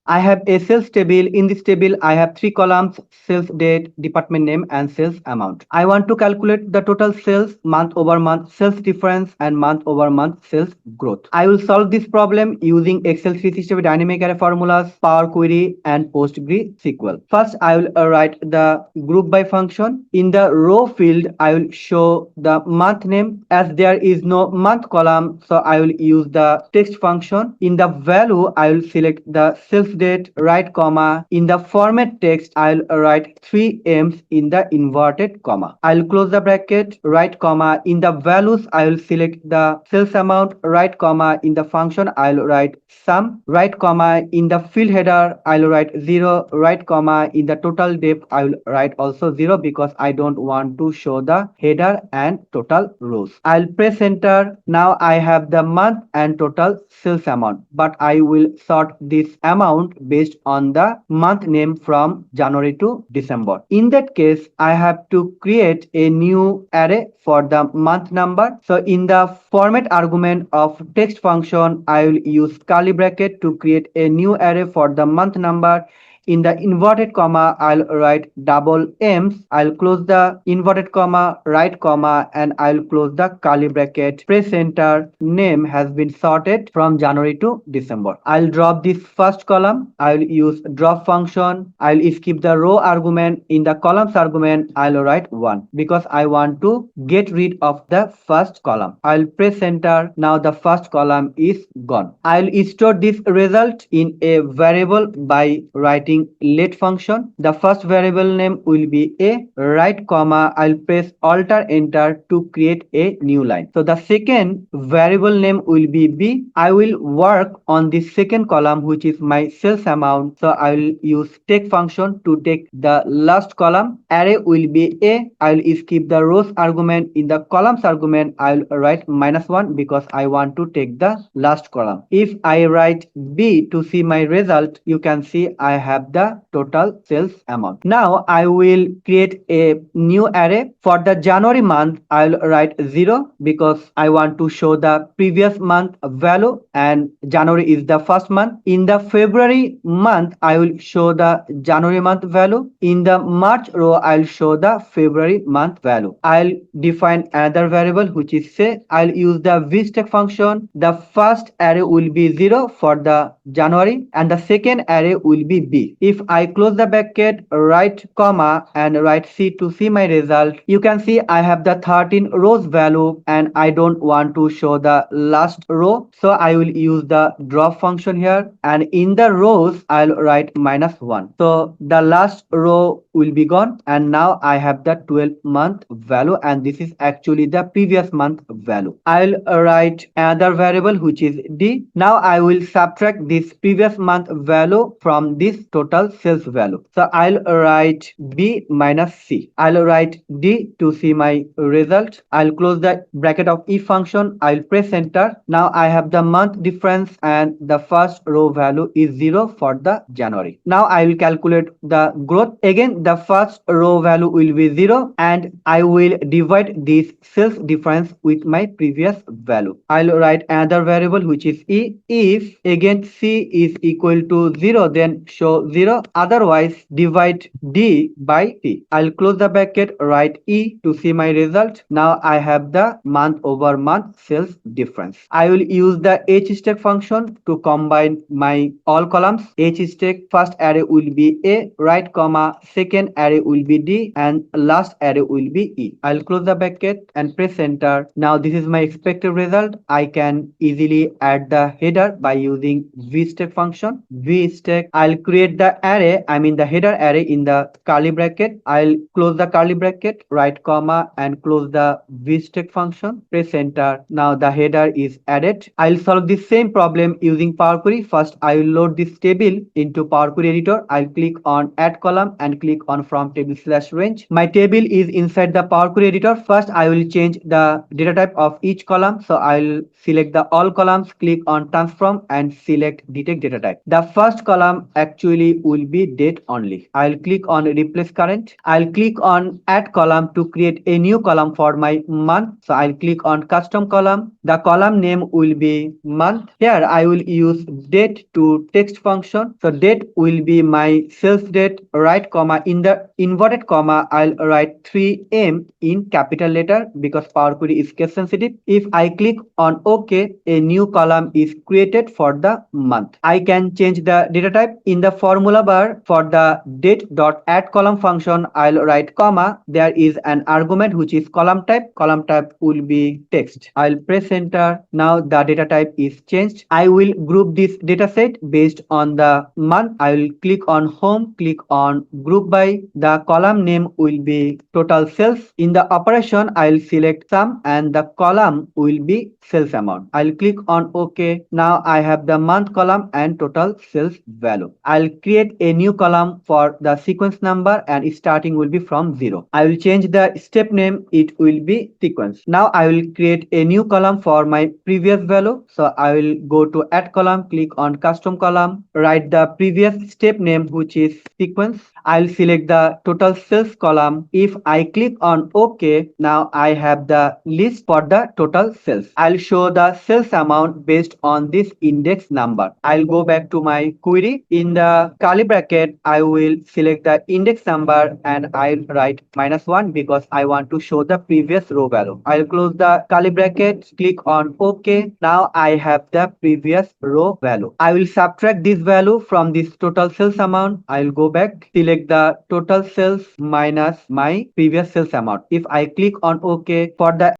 I have a sales table. In this table, I have three columns: sales date, department name, and sales amount. I want to calculate the total sales month over month, sales difference, and month over month sales growth. I will solve this problem using Excel 365 dynamic array formulas, Power Query, and PostgreSQL. First, I will write the group by function. In the row field, I will show the month name. As there is no month column, so I will use the text function. In the value, I will select the sales date, write comma. In the format text, I'll write 3 M's in the inverted comma. I'll close the bracket, write comma. In the values, I will select the sales amount, write comma. In the function, I'll write sum, write comma. In the field header, I'll write 0, write comma. In the total depth, I will write also 0 because I don't want to show the header and total rows. I'll press enter. Now I have the month and total sales amount, but I will sort this amount based on the month name from January to December. In that case, I have to create a new array for the month number. So in the format argument of text function, I will use curly bracket to create a new array for the month number. In the inverted comma, I'll write double M's. I'll close the inverted comma, right comma, and I'll close the curly bracket. Press enter. Name has been sorted from January to December. I'll drop this first column. I'll use drop function. I'll skip the row argument. In the columns argument, I'll write 1 because I want to get rid of the first column. I'll press enter. Now the first column is gone. I'll store this result in a variable by writing let function. The first variable name will be a, right comma. I'll press Alt enter to create a new line. So the second variable name will be b. I will work on the second column, which is my sales amount. So I will use take function to take the last column. Array will be a. I'll skip the rows argument. In the columns argument, I'll write -1 because I want to take the last column. If I write b to see my result, you can see I have the total sales amount. Now I will create a new array. For the January month, I'll write 0 because I want to show the previous month value and January is the first month. In the February month, I will show the January month value. In the March row, I'll show the February month value. I'll define another variable which is say. I'll use the VSTACK function. The first array will be 0 for the January and the second array will be b. If I close the bracket, write comma and write C to see my result, you can see I have the 13 rows value and I don't want to show the last row. So I will use the drop function here and in the rows I'll write -1. So the last row will be gone and now I have the 12th month value and this is actually the previous month value. I'll write another variable which is D. Now I will subtract this previous month value from this total sales value. So I'll write B minus C. I'll write D to see my result. I'll close the bracket of if function. I'll press enter. Now I have the month difference and the first row value is 0 for the January. Now I will calculate the growth. Again, the first row value will be 0 and I will divide this sales difference with my previous value. I'll write another variable which is E. If again C is equal to 0, then show 0. Otherwise, divide D by T. I'll close the bracket, write E to see my result. Now I have the month over month sales difference. I will use the HSTACK function to combine my all columns. HSTACK first array will be A, right comma, second array will be D, and last array will be E. I'll close the bracket and press enter. Now this is my expected result. I can easily add the header by using VSTACK function. VSTACK, I'll create the array, the header array in the curly bracket. I'll close the curly bracket, right comma, and close the VSTACK function. Press enter. Now the header is added. I'll solve the same problem using Power Query. First, I will load this table into Power Query editor. I'll click on add column and click on from table / range. My table is inside the Power Query editor. First, I will change the data type of each column. So I'll select the all columns, click on transform and select detect data type. The first column actually actually will be date only. I'll click on replace current. I'll click on add column to create a new column for my month. So I'll click on custom column. The column name will be month. Here I will use date to text function. So date will be my sales date, right comma, in the inverted comma I'll write 3M in capital letter because Power Query is case sensitive. If I click on OK, a new column is created for the month. I can change the data type. In the formula bar for the date.add column function, I'll write comma. There is an argument which is column type. Column type will be text. I'll press enter. Now the data type is changed. I will group this data set based on the month. I will click on home, click on group by. The column name will be total sales. In the operation, I'll select sum and the column will be sales amount. I'll click on OK. Now I have the month column and total sales value. I'll create a new column for the sequence number and starting will be from 0. I will change the step name. It will be sequence. Now I will create a new column for my previous value. So I will go to add column, click on custom column, write the previous step name which is sequence. I'll select the total sales column. If I click on OK, now I have the list for the total sales. I'll show the sales amount based on this index number. I'll go back to my query. In the curly bracket, I will select the index number and I'll write -1 because I want to show the previous row value. I'll close the curly bracket, click on OK. Now I have the previous row value. I will subtract this value from this total sales amount. I'll go back, select the total sales minus my previous sales amount. If I click on OK, for the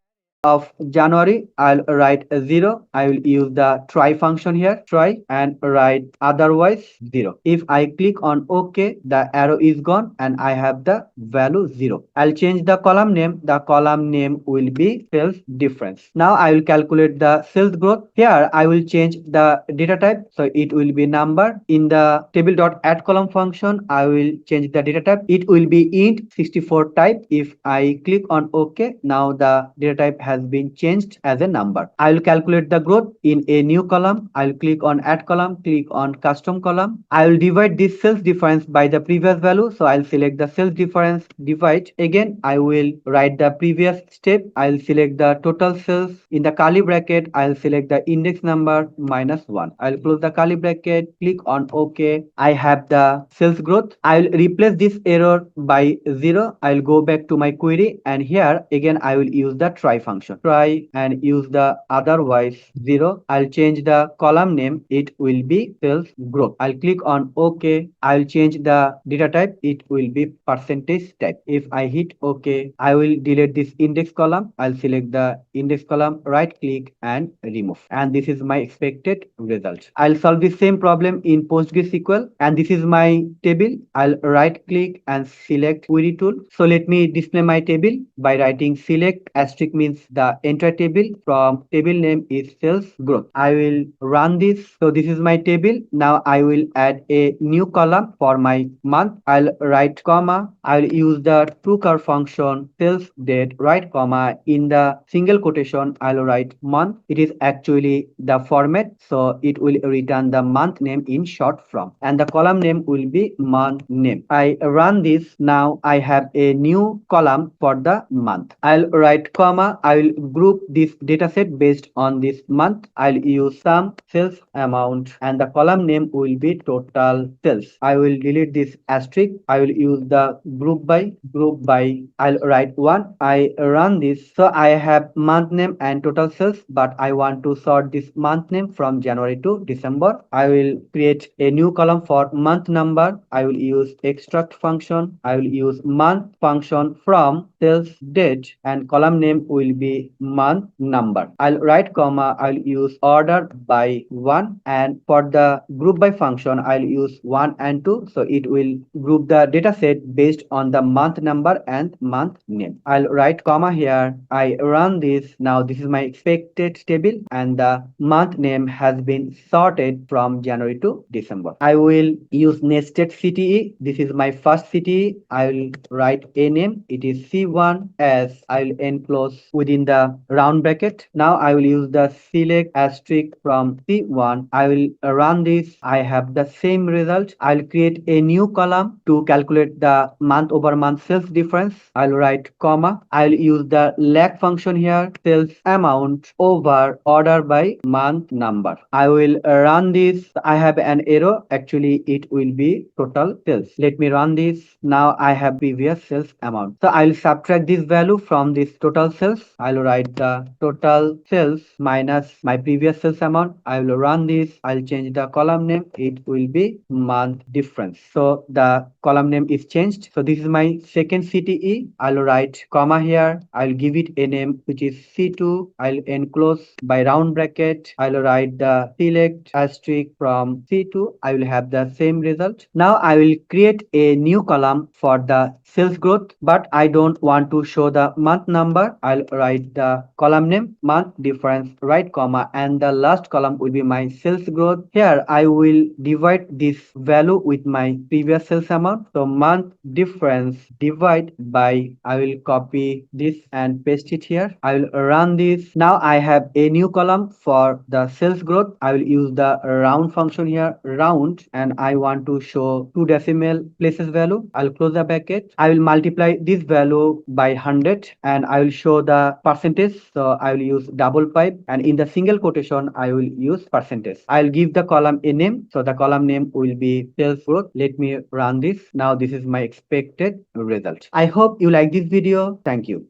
of January, I'll write a 0. I will use the try function here, try, and write otherwise 0. If I click on OK, the arrow is gone and I have the value 0. I'll change the column name. The column name will be sales difference. Now I will calculate the sales growth. Here I will change the data type. So it will be number. In the table.add column function, I will change the data type. It will be int 64 type. If I click on OK, now the data type has been changed as a number. I will calculate the growth in a new column. I will click on add column, click on custom column. I will divide this sales difference by the previous value. So I'll select the sales difference, divide. Again, I will write the previous step. I'll select the total sales. In the curly bracket, I'll select the index number -1. I'll close the curly bracket, click on OK. I have the sales growth. I'll replace this error by 0. I'll go back to my query and here again I will use the try function. Try and use the otherwise 0. I'll change the column name. It will be sales growth. I'll click on OK. I'll change the data type. It will be percentage type. If I hit OK, I will delete this index column. I'll select the index column, right click and remove. And this is my expected result. I'll solve the same problem in PostgreSQL and this is my table. I'll right click and select query tool. So let me display my table by writing select asterisk means the entire table. From table name is sales growth. I will run this. So this is my table. Now I will add a new column for my month. I'll write comma. I'll use the toCar function sales date right comma. In the single quotation I'll write month. It is actually the format, so it will return the month name in short form and the column name will be month name. I run this. Now I have a new column for the month. I'll write comma. I will group this data set based on this month. I'll use sum sales amount and the column name will be total sales. I will delete this asterisk. I will use the group by. I'll write 1. I run this. So I have month name and total sales, but I want to sort this month name from January to December. I will create a new column for month number. I will use extract function. I will use month function from sales date and column name will be month number. I'll write comma. I'll use order by 1 and for the group by function I'll use 1 and 2. So it will group the data set based on the month number and month name. I'll write comma here. I run this. Now this is my expected table and the month name has been sorted from January to December. I will use nested CTE. This is my first CTE. I will write a name. It is C1 as I will enclose within within the round bracket. Now I will use the select asterisk from C1. I will run this. I have the same result. I'll create a new column to calculate the month over month sales difference. I'll write comma. I'll use the lag function here, sales amount over order by month number. I will run this. I have an error. Actually, it will be total sales. Let me run this. Now I have previous sales amount. So I'll subtract this value from this total sales. I'll write the total sales minus my previous sales amount. I will run this. I'll change the column name. It will be month difference. So the column name is changed. So this is my second CTE. I'll write comma here. I'll give it a name which is C2. I'll enclose by round bracket. I'll write the select asterisk from C2. I will have the same result. Now I will create a new column for the sales growth, but I don't want to show the month number. I'll write the column name, month difference, right comma, and the last column will be my sales growth. Here I will divide this value with my previous sales amount. So month difference divide by, I will copy this and paste it here. I will run this. Now I have a new column for the sales growth. I will use the round function here, round, and I want to show two decimal places value. I'll close the bracket. I will multiply this value by 100 and I will show the percentage. So I will use double pipe, and in the single quotation I will use percentage. I'll give the column a name. So the column name will be sales growth. Let me run this. Now this is my expected result. I hope you like this video. Thank you.